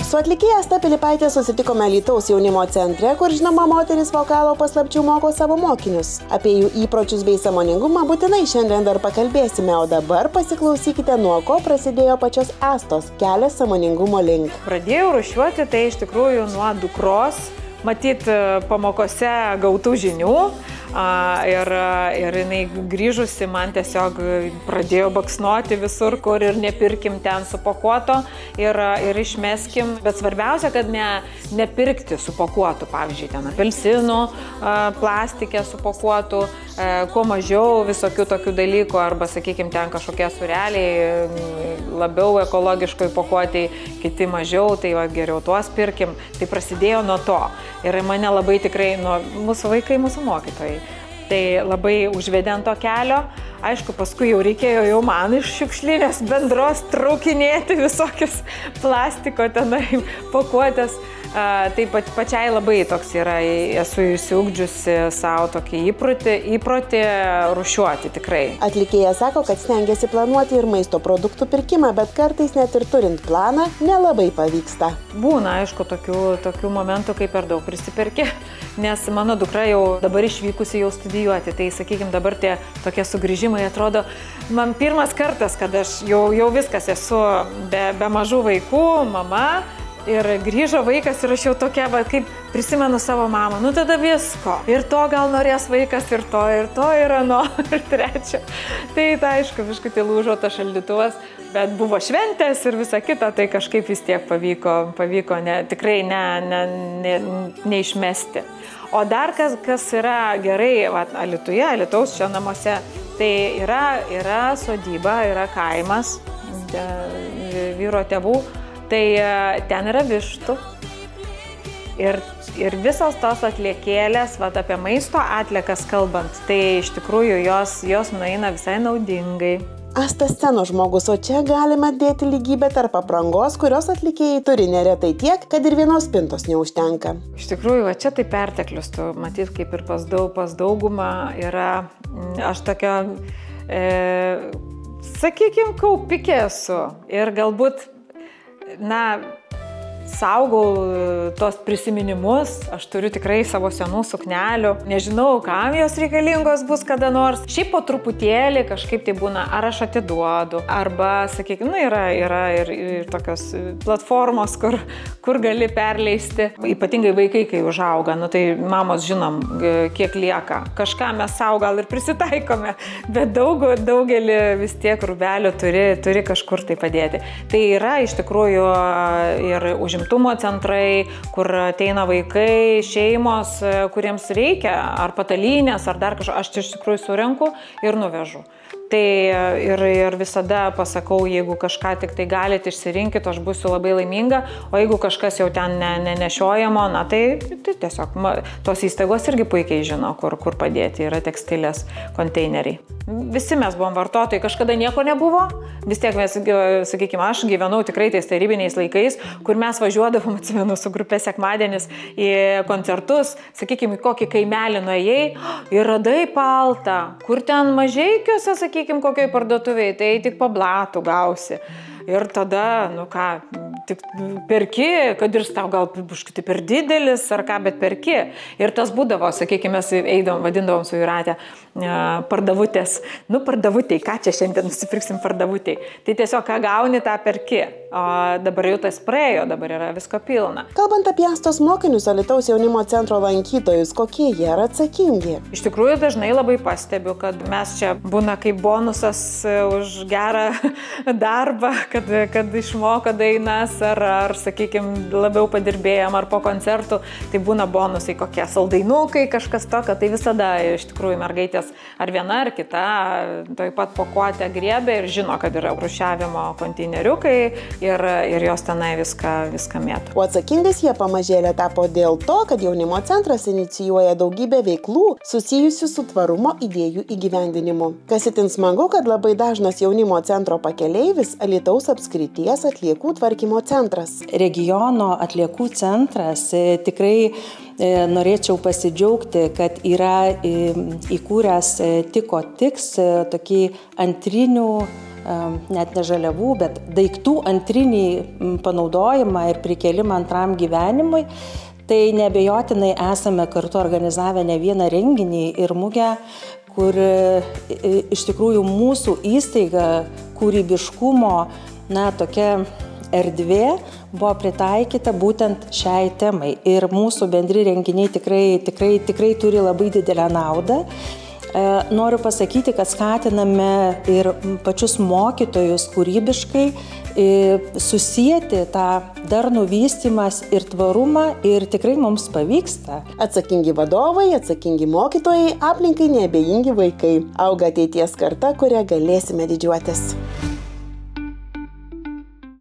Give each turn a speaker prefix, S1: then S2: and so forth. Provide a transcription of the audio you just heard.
S1: Su atlikėja Asta Pilypaitė susitikome Alytaus jaunimo centre, kur žinoma moteris vokalo paslapčių moko savo mokinius. Apie jų įpročius bei sąmoningumą būtinai šiandien dar pakalbėsime, o dabar pasiklausykite, nuo ko prasidėjo pačios Astos kelias sąmoningumo link.
S2: Pradėjau rūšiuoti tai iš tikrųjų nuo dukros, matyt pamokose gautų žinių. Ir jinai grįžusi man tiesiog pradėjo baksnuoti visur, kur ir nepirkim ten supakuoto ir išmeskim. Bet svarbiausia, kad nepirkti supakuotų, pavyzdžiui, ten apelsinų, plastikė supakuotų, kuo mažiau visokių tokių dalykų, arba, sakykime, ten kažkokie sureliai labiau ekologiškai pakuotei, kiti mažiau, tai geriau tuos pirkim. Tai prasidėjo nuo to. Ir mane labai tikrai, mūsų vaikai, mūsų mokytojai. Tai labai užvedė ant to kelio. Aišku, paskui jau reikėjo jau man iš šiukšlinės bendros traukinėti visokius plastiko tenai pakuotės. Taip pat pačiai labai toks yra, esu įsiugdžiusi savo tokį įprotį rūšiuoti tikrai.
S1: Atlikėja sako, kad stengiasi planuoti ir maisto produktų pirkimą, bet kartais net ir turint planą nelabai pavyksta.
S2: Būna, aišku, tokių momentų, kai per daug prisipirki, nes mano dukra jau dabar išvykusi jau studijuoti, tai sakykime dabar tie tokie sugrįžimai atrodo, man pirmas kartas, kad aš jau viskas esu be mažų vaikų, mama. Ir grįžo vaikas ir aš jau tokia, kaip prisimenu savo mamą, tada visko. Ir to gal norės vaikas, ir to, ir ano, ir trečio. Tai aišku, biškutį lūžo tas šaldytuvas, bet buvo šventės ir visa kita, tai kažkaip vis tiek pavyko tikrai neišmesti. O dar kas yra gerai, Alytuje, Alytaus čia namuose, tai yra sodyba, yra kaimas vyro tėvų. Tai ten yra vištų ir visos tos atliekėlės, apie maisto atliekas kalbant, tai iš tikrųjų jos nueina visai naudingai.
S1: Asta scenos žmogus, o čia galima dėti lygybę tarp aprangos, kurios atlikėjai turi neretai tiek, kad ir vienos spintos neužtenka.
S2: Iš tikrųjų, čia tai perteklius, tu matyt, kaip ir pas daugumą yra, aš tokia, sakykime, kaupikė esu ir galbūt saugau tos prisiminimus, aš turiu tikrai savo senų suknelių, nežinau, kam jos reikalingos bus kada nors. Šiaip po truputėlį kažkaip tai būna, ar aš atiduodu, arba, sakykime, yra ir tokios platformos, kur gali perleisti. Ypatingai vaikai, kai užauga, tai mamos žinom, kiek lieka. Kažką mes sau gal ir prisitaikome, bet daugelį vis tiek rūbelių turi kažkur tai padėti. Tai yra iš tikrųjų ir užimtumo centrai, kur ateina vaikai, šeimos, kuriems reikia, ar patalynės, ar dar kažko, aš iš tikrųjų surenku ir nuvežu. Tai ir visada pasakau, jeigu kažką tik tai galite išsirinkit, aš būsiu labai laiminga, o jeigu kažkas jau ten nenešiojamo, tai tiesiog tos įstaigos irgi puikiai žino, kur padėti, yra tekstilės konteineriai. Visi mes buvom vartotojai, kažkada nieko nebuvo, vis tiek mes, sakykime, aš gyvenau tikrai tais tarybiniais laikais, kur mes važiuodavom, atsimenu, su grupė sekmadienis į koncertus, sakykime, į kokį kaimelį nuėjai ir radai paltą, kur ten mažeikiuose, sakykime, kokioj parduotuvėje, tai tik po blatų gausi. Ir tada, tik perki, kad ir tau gal biškutį per didelis ar ką, bet perki. Ir tas būdavo, sakykime, mes vadindavom su Jūrate pardavutės. Pardavutėj, ką čia šiandien nusipirksim pardavutėj. Tai tiesiog, ką gauni, tą perki. O dabar jau tas praėjo, dabar yra visko pilna.
S1: Kalbant apie Astos mokinius, Alytaus jaunimo centro lankytojus, kokie jie yra atsakingi?
S2: Iš tikrųjų, dažnai labai pastebiu, kad mes čia būna kaip bonusas už gerą darbą, kad išmoko dainas ar sakykime, labiau padirbėjom ar po koncertų, tai būna bonusai kokie saldainukai, kažkas tokio, tai visada iš tikrųjų mergaitės ar viena ar kita taip pat pakuotę griebė ir žino, kad yra rūšiavimo konteineriukai ir jos tenai viską mėto.
S1: O atsakingais jie pamažėlė tapo dėl to, kad jaunimo centras inicijuoja daugybę veiklų susijusių su tvarumo idėjų įgyvendinimu. Kas itin smagu, kad labai dažnas jaunimo centro pakeleivis Alytaus apskrities atliekų tvarkymo centras.
S3: Regiono atliekų centras tikrai norėčiau pasidžiaugti, kad yra įkūręs Tiko Tiks tokį antrinių net ne žaliavų, bet daiktų antrinį panaudojimą ir prikėlimą antram gyvenimui, tai neabejotinai esame kartu organizavę ne vieną renginį ir mugę, kur iš tikrųjų mūsų įstaiga kūrybiškumo, tokia erdvė buvo pritaikyta būtent šiai temai. Ir mūsų bendri renginiai tikrai turi labai didelę naudą. Noriu pasakyti, kad skatiname ir pačius mokytojus kūrybiškai susijęti tą darnų vystymas ir tvarumą ir tikrai mums pavyksta.
S1: Atsakingi vadovai, atsakingi mokytojai, aplinkai neabejingi vaikai. Auga ateities karta, kuria galėsime didžiuotis.